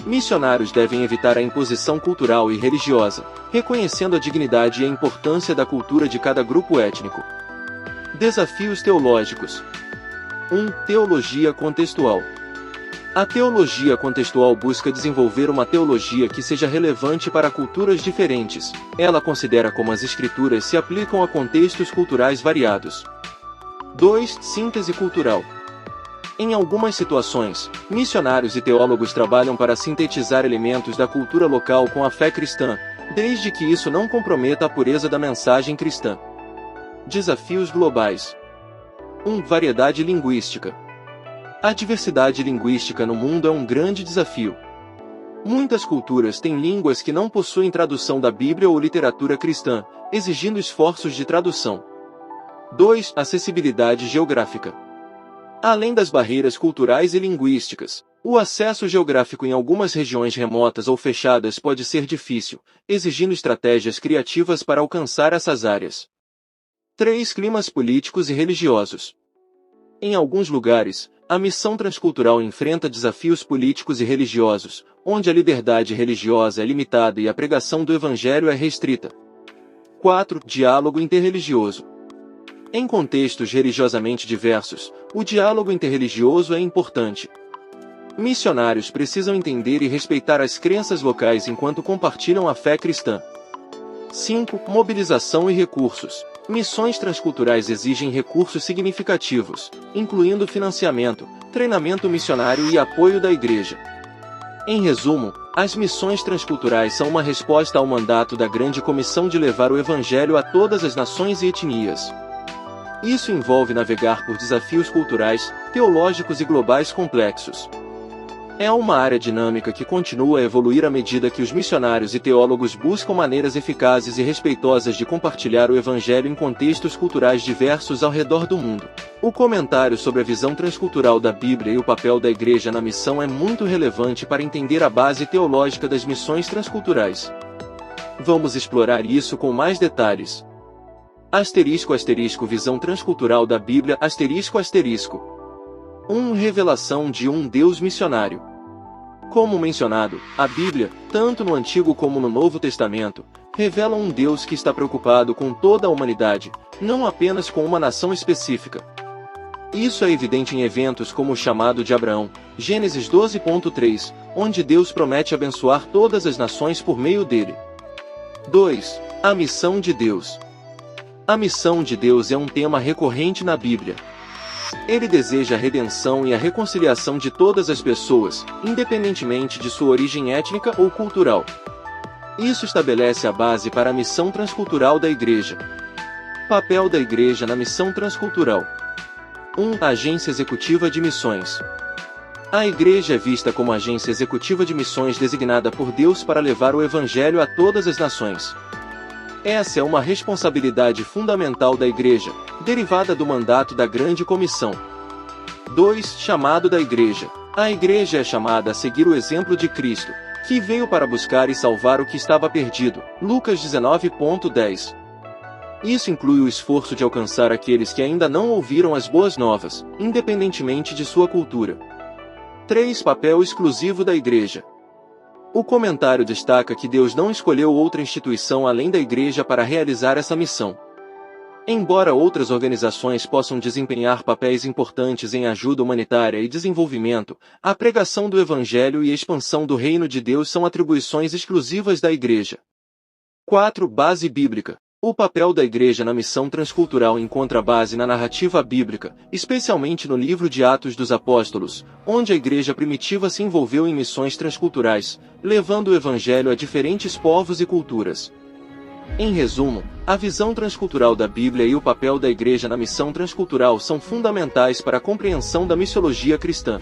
Missionários devem evitar a imposição cultural e religiosa, reconhecendo a dignidade e a importância da cultura de cada grupo étnico. Desafios teológicos. 1. Teologia contextual. A teologia contextual busca desenvolver uma teologia que seja relevante para culturas diferentes. Ela considera como as Escrituras se aplicam a contextos culturais variados. 2. Síntese cultural. Em algumas situações, missionários e teólogos trabalham para sintetizar elementos da cultura local com a fé cristã, desde que isso não comprometa a pureza da mensagem cristã. Desafios globais. 1. Variedade linguística. A diversidade linguística no mundo é um grande desafio. Muitas culturas têm línguas que não possuem tradução da Bíblia ou literatura cristã, exigindo esforços de tradução. 2. Acessibilidade geográfica. Além das barreiras culturais e linguísticas, o acesso geográfico em algumas regiões remotas ou fechadas pode ser difícil, exigindo estratégias criativas para alcançar essas áreas. 3. Climas políticos e religiosos. Em alguns lugares, a missão transcultural enfrenta desafios políticos e religiosos, onde a liberdade religiosa é limitada e a pregação do Evangelho é restrita. 4. Diálogo interreligioso. Em contextos religiosamente diversos, o diálogo interreligioso é importante. Missionários precisam entender e respeitar as crenças locais enquanto compartilham a fé cristã. 5. Mobilização e recursos. Missões transculturais exigem recursos significativos, incluindo financiamento, treinamento missionário e apoio da Igreja. Em resumo, as missões transculturais são uma resposta ao mandato da Grande Comissão de levar o Evangelho a todas as nações e etnias. Isso envolve navegar por desafios culturais, teológicos e globais complexos. É uma área dinâmica que continua a evoluir à medida que os missionários e teólogos buscam maneiras eficazes e respeitosas de compartilhar o Evangelho em contextos culturais diversos ao redor do mundo. O comentário sobre a visão transcultural da Bíblia e o papel da Igreja na missão é muito relevante para entender a base teológica das missões transculturais. Vamos explorar isso com mais detalhes. Visão transcultural da Bíblia. 1. Revelação de um Deus missionário. Como mencionado, a Bíblia, tanto no Antigo como no Novo Testamento, revela um Deus que está preocupado com toda a humanidade, não apenas com uma nação específica. Isso é evidente em eventos como o chamado de Abraão, Gênesis 12.3, onde Deus promete abençoar todas as nações por meio dele. 2. A missão de Deus. A missão de Deus é um tema recorrente na Bíblia. Ele deseja a redenção e a reconciliação de todas as pessoas, independentemente de sua origem étnica ou cultural. Isso estabelece a base para a missão transcultural da Igreja. Papel da Igreja na missão transcultural. 1. Agência Executiva de Missões. A Igreja é vista como agência executiva de missões designada por Deus para levar o Evangelho a todas as nações. Essa é uma responsabilidade fundamental da Igreja, derivada do mandato da Grande Comissão. 2. Chamado da Igreja. A Igreja é chamada a seguir o exemplo de Cristo, que veio para buscar e salvar o que estava perdido. Lucas 19:10. Isso inclui o esforço de alcançar aqueles que ainda não ouviram as boas novas, independentemente de sua cultura. 3. Papel exclusivo da Igreja. O comentário destaca que Deus não escolheu outra instituição além da Igreja para realizar essa missão. Embora outras organizações possam desempenhar papéis importantes em ajuda humanitária e desenvolvimento, a pregação do Evangelho e a expansão do Reino de Deus são atribuições exclusivas da Igreja. 4. Base bíblica. O papel da Igreja na missão transcultural encontra base na narrativa bíblica, especialmente no livro de Atos dos Apóstolos, onde a Igreja primitiva se envolveu em missões transculturais, levando o Evangelho a diferentes povos e culturas. Em resumo, a visão transcultural da Bíblia e o papel da Igreja na missão transcultural são fundamentais para a compreensão da missiologia cristã.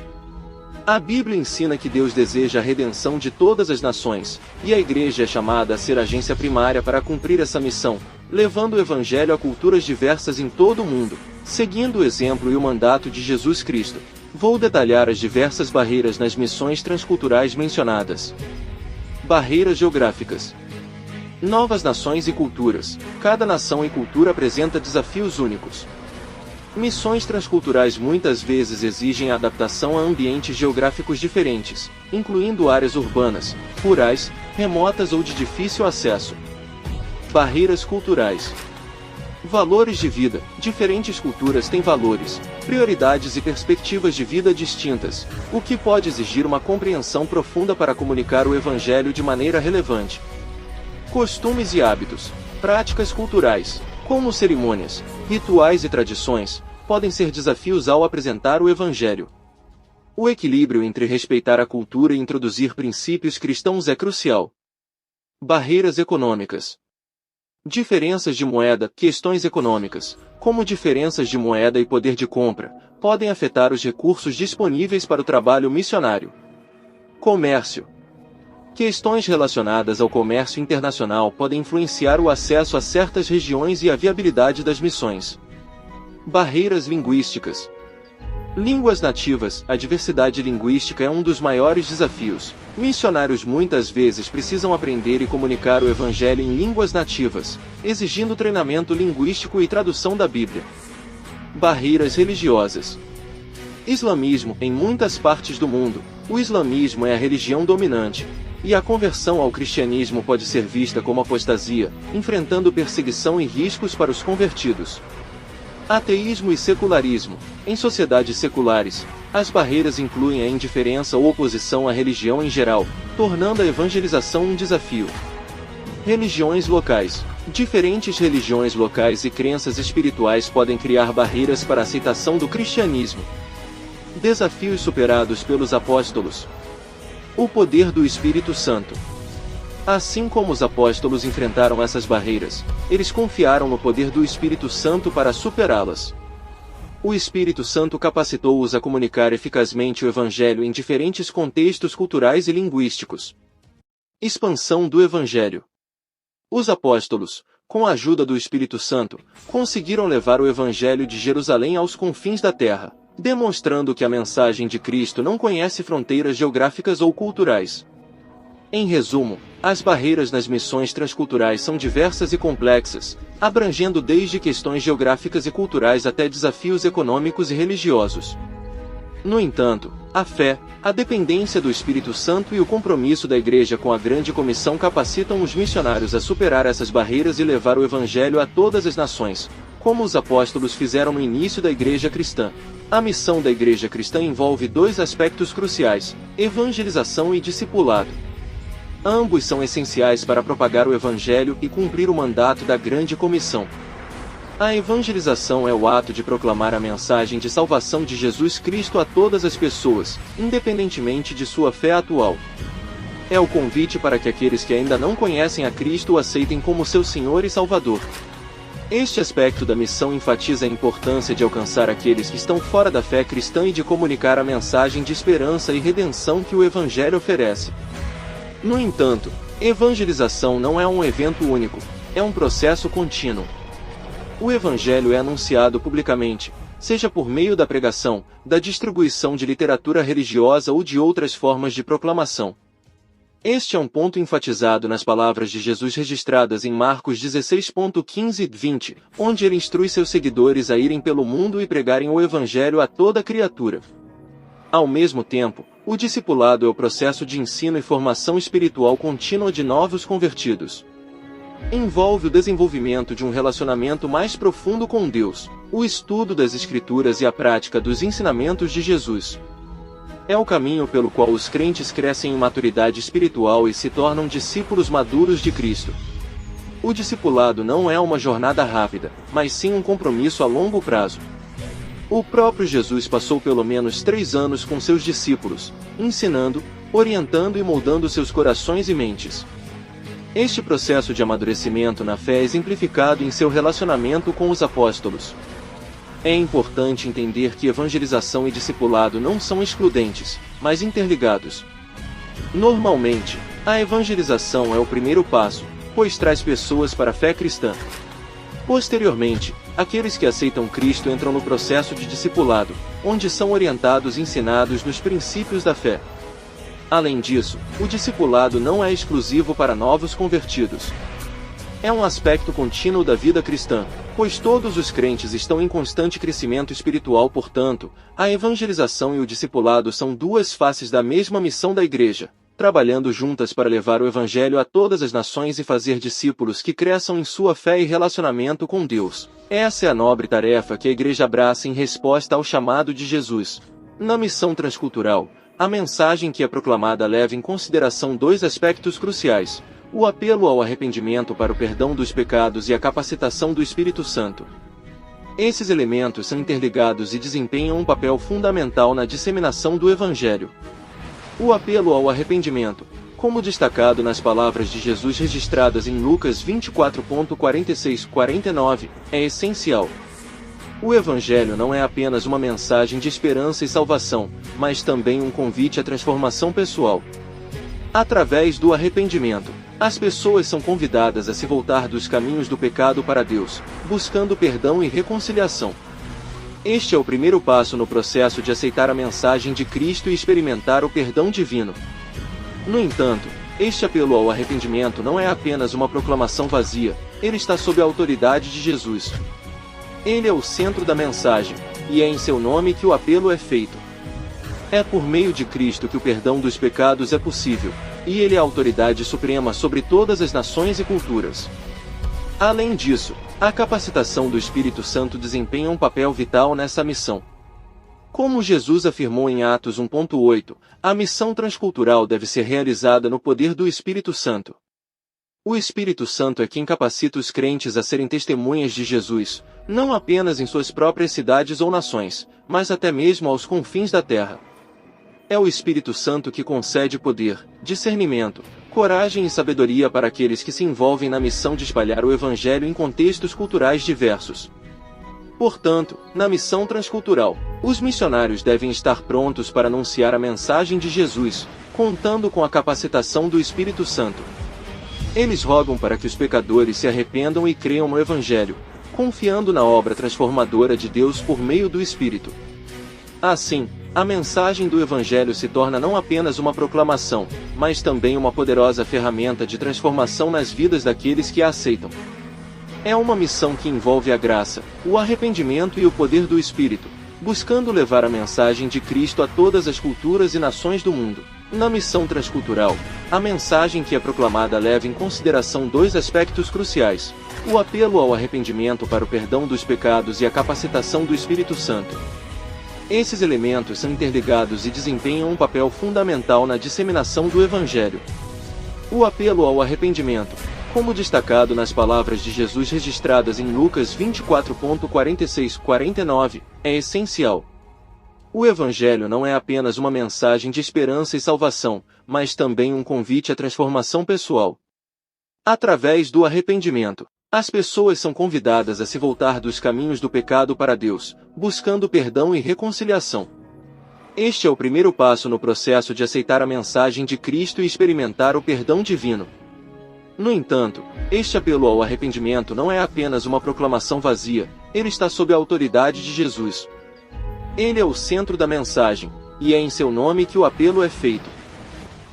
A Bíblia ensina que Deus deseja a redenção de todas as nações, e a Igreja é chamada a ser a agência primária para cumprir essa missão, levando o Evangelho a culturas diversas em todo o mundo, seguindo o exemplo e o mandato de Jesus Cristo. Vou detalhar as diversas barreiras nas missões transculturais mencionadas. Barreiras geográficas. Novas nações e culturas. Cada nação e cultura apresenta desafios únicos. Missões transculturais muitas vezes exigem adaptação a ambientes geográficos diferentes, incluindo áreas urbanas, rurais, remotas ou de difícil acesso. Barreiras culturais. Valores de vida. Diferentes culturas têm valores, prioridades e perspectivas de vida distintas, o que pode exigir uma compreensão profunda para comunicar o Evangelho de maneira relevante. Costumes e hábitos. Práticas culturais, como cerimônias, rituais e tradições, podem ser desafios ao apresentar o Evangelho. O equilíbrio entre respeitar a cultura e introduzir princípios cristãos é crucial. Barreiras econômicas. Diferenças de moeda. Questões econômicas, como diferenças de moeda e poder de compra, podem afetar os recursos disponíveis para o trabalho missionário. Comércio. Questões relacionadas ao comércio internacional podem influenciar o acesso a certas regiões e a viabilidade das missões. Barreiras linguísticas. Línguas nativas. A diversidade linguística é um dos maiores desafios. Missionários muitas vezes precisam aprender e comunicar o Evangelho em línguas nativas, exigindo treinamento linguístico e tradução da Bíblia. Barreiras religiosas. Islamismo. Em muitas partes do mundo, o islamismo é a religião dominante, e a conversão ao cristianismo pode ser vista como apostasia, enfrentando perseguição e riscos para os convertidos. Ateísmo e secularismo. Em sociedades seculares, as barreiras incluem a indiferença ou oposição à religião em geral, tornando a evangelização um desafio. Religiões locais. Diferentes religiões locais e crenças espirituais podem criar barreiras para a aceitação do cristianismo. Desafios superados pelos apóstolos. O poder do Espírito Santo. Assim como os apóstolos enfrentaram essas barreiras, eles confiaram no poder do Espírito Santo para superá-las. O Espírito Santo capacitou-os a comunicar eficazmente o Evangelho em diferentes contextos culturais e linguísticos. Expansão do Evangelho. Os apóstolos, com a ajuda do Espírito Santo, conseguiram levar o Evangelho de Jerusalém aos confins da terra, demonstrando que a mensagem de Cristo não conhece fronteiras geográficas ou culturais. Em resumo, as barreiras nas missões transculturais são diversas e complexas, abrangendo desde questões geográficas e culturais até desafios econômicos e religiosos. No entanto, a fé, a dependência do Espírito Santo e o compromisso da Igreja com a Grande Comissão capacitam os missionários a superar essas barreiras e levar o Evangelho a todas as nações, como os apóstolos fizeram no início da Igreja cristã. A missão da Igreja cristã envolve dois aspectos cruciais: evangelização e discipulado. Ambos são essenciais para propagar o Evangelho e cumprir o mandato da Grande Comissão. A evangelização é o ato de proclamar a mensagem de salvação de Jesus Cristo a todas as pessoas, independentemente de sua fé atual. É o convite para que aqueles que ainda não conhecem a Cristo o aceitem como seu Senhor e Salvador. Este aspecto da missão enfatiza a importância de alcançar aqueles que estão fora da fé cristã e de comunicar a mensagem de esperança e redenção que o Evangelho oferece. No entanto, evangelização não é um evento único, é um processo contínuo. O Evangelho é anunciado publicamente, seja por meio da pregação, da distribuição de literatura religiosa ou de outras formas de proclamação. Este é um ponto enfatizado nas palavras de Jesus registradas em Marcos 16:15 e 20, onde ele instrui seus seguidores a irem pelo mundo e pregarem o Evangelho a toda criatura. Ao mesmo tempo, o discipulado é o processo de ensino e formação espiritual contínua de novos convertidos. Envolve o desenvolvimento de um relacionamento mais profundo com Deus, o estudo das Escrituras e a prática dos ensinamentos de Jesus. É o caminho pelo qual os crentes crescem em maturidade espiritual e se tornam discípulos maduros de Cristo. O discipulado não é uma jornada rápida, mas sim um compromisso a longo prazo. O próprio Jesus passou pelo menos 3 anos com seus discípulos, ensinando, orientando e moldando seus corações e mentes. Este processo de amadurecimento na fé é exemplificado em seu relacionamento com os apóstolos. É importante entender que evangelização e discipulado não são excludentes, mas interligados. Normalmente, a evangelização é o primeiro passo, pois traz pessoas para a fé cristã. Posteriormente, aqueles que aceitam Cristo entram no processo de discipulado, onde são orientados e ensinados nos princípios da fé. Além disso, o discipulado não é exclusivo para novos convertidos. É um aspecto contínuo da vida cristã, pois todos os crentes estão em constante crescimento espiritual. Portanto, a evangelização e o discipulado são duas faces da mesma missão da Igreja, trabalhando juntas para levar o Evangelho a todas as nações e fazer discípulos que cresçam em sua fé e relacionamento com Deus. Essa é a nobre tarefa que a Igreja abraça em resposta ao chamado de Jesus. Na missão transcultural, a mensagem que é proclamada leva em consideração 2 aspectos cruciais: o apelo ao arrependimento para o perdão dos pecados e a capacitação do Espírito Santo. Esses elementos são interligados e desempenham um papel fundamental na disseminação do Evangelho. O apelo ao arrependimento, como destacado nas palavras de Jesus registradas em Lucas 24:46-49, é essencial. O Evangelho não é apenas uma mensagem de esperança e salvação, mas também um convite à transformação pessoal. Através do arrependimento, as pessoas são convidadas a se voltar dos caminhos do pecado para Deus, buscando perdão e reconciliação. Este é o primeiro passo no processo de aceitar a mensagem de Cristo e experimentar o perdão divino. No entanto, este apelo ao arrependimento não é apenas uma proclamação vazia, ele está sob a autoridade de Jesus. Ele é o centro da mensagem, e é em seu nome que o apelo é feito. É por meio de Cristo que o perdão dos pecados é possível, e ele é a autoridade suprema sobre todas as nações e culturas. Além disso, a capacitação do Espírito Santo desempenha um papel vital nessa missão. Como Jesus afirmou em Atos 1:8, a missão transcultural deve ser realizada no poder do Espírito Santo. O Espírito Santo é quem capacita os crentes a serem testemunhas de Jesus, não apenas em suas próprias cidades ou nações, mas até mesmo aos confins da terra. É o Espírito Santo que concede poder, discernimento, coragem e sabedoria para aqueles que se envolvem na missão de espalhar o Evangelho em contextos culturais diversos. Portanto, na missão transcultural, os missionários devem estar prontos para anunciar a mensagem de Jesus, contando com a capacitação do Espírito Santo. Eles rogam para que os pecadores se arrependam e creiam no Evangelho, confiando na obra transformadora de Deus por meio do Espírito. Assim, a mensagem do Evangelho se torna não apenas uma proclamação, mas também uma poderosa ferramenta de transformação nas vidas daqueles que a aceitam. É uma missão que envolve a graça, o arrependimento e o poder do Espírito, buscando levar a mensagem de Cristo a todas as culturas e nações do mundo. Na missão transcultural, a mensagem que é proclamada leva em consideração 2 aspectos cruciais: o apelo ao arrependimento para o perdão dos pecados e a capacitação do Espírito Santo. Esses elementos são interligados e desempenham um papel fundamental na disseminação do Evangelho. O apelo ao arrependimento, Como destacado nas palavras de Jesus registradas em Lucas 24.46-49, é essencial. O Evangelho não é apenas uma mensagem de esperança e salvação, mas também um convite à transformação pessoal. Através do arrependimento, as pessoas são convidadas a se voltar dos caminhos do pecado para Deus, buscando perdão e reconciliação. Este é o primeiro passo no processo de aceitar a mensagem de Cristo e experimentar o perdão divino. No entanto, este apelo ao arrependimento não é apenas uma proclamação vazia, ele está sob a autoridade de Jesus. Ele é o centro da mensagem, e é em seu nome que o apelo é feito.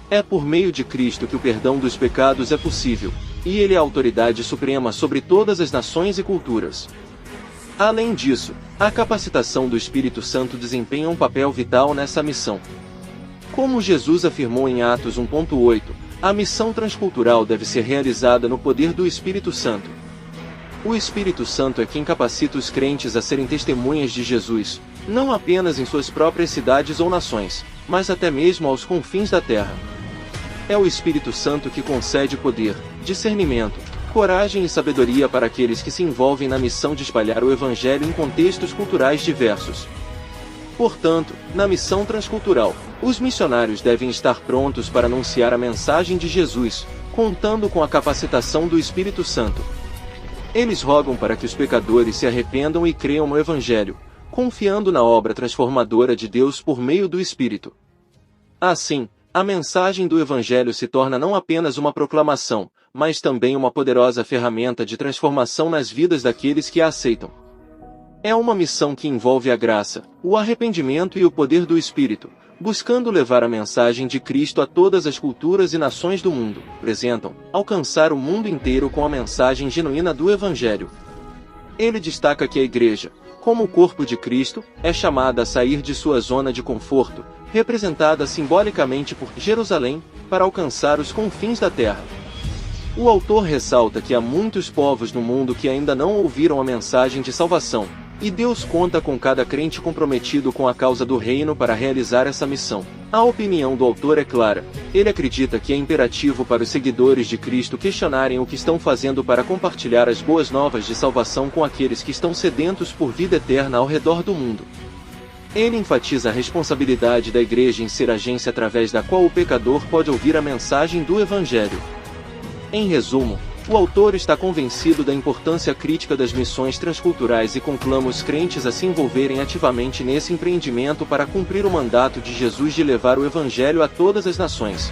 É por meio de Cristo que o perdão dos pecados é possível, e ele é a autoridade suprema sobre todas as nações e culturas. Além disso, a capacitação do Espírito Santo desempenha um papel vital nessa missão. Como Jesus afirmou em Atos 1.8, a missão transcultural deve ser realizada no poder do Espírito Santo. O Espírito Santo é quem capacita os crentes a serem testemunhas de Jesus, não apenas em suas próprias cidades ou nações, mas até mesmo aos confins da terra. É o Espírito Santo que concede poder, discernimento, coragem e sabedoria para aqueles que se envolvem na missão de espalhar o Evangelho em contextos culturais diversos. Portanto, na missão transcultural, os missionários devem estar prontos para anunciar a mensagem de Jesus, contando com a capacitação do Espírito Santo. Eles rogam para que os pecadores se arrependam e creiam no Evangelho, confiando na obra transformadora de Deus por meio do Espírito. Assim, a mensagem do Evangelho se torna não apenas uma proclamação, mas também uma poderosa ferramenta de transformação nas vidas daqueles que a aceitam. É uma missão que envolve a graça, o arrependimento e o poder do Espírito, buscando levar a mensagem de Cristo a todas as culturas e nações do mundo, presentam, alcançar o mundo inteiro com a mensagem genuína do Evangelho. Ele destaca que a Igreja, como o corpo de Cristo, é chamada a sair de sua zona de conforto, representada simbolicamente por Jerusalém, para alcançar os confins da terra. O autor ressalta que há muitos povos no mundo que ainda não ouviram a mensagem de salvação, e Deus conta com cada crente comprometido com a causa do reino para realizar essa missão. A opinião do autor é clara. Ele acredita que é imperativo para os seguidores de Cristo questionarem o que estão fazendo para compartilhar as boas novas de salvação com aqueles que estão sedentos por vida eterna ao redor do mundo. Ele enfatiza a responsabilidade da Igreja em ser a agência através da qual o pecador pode ouvir a mensagem do Evangelho. Em resumo, o autor está convencido da importância crítica das missões transculturais e conclama os crentes a se envolverem ativamente nesse empreendimento para cumprir o mandato de Jesus de levar o Evangelho a todas as nações.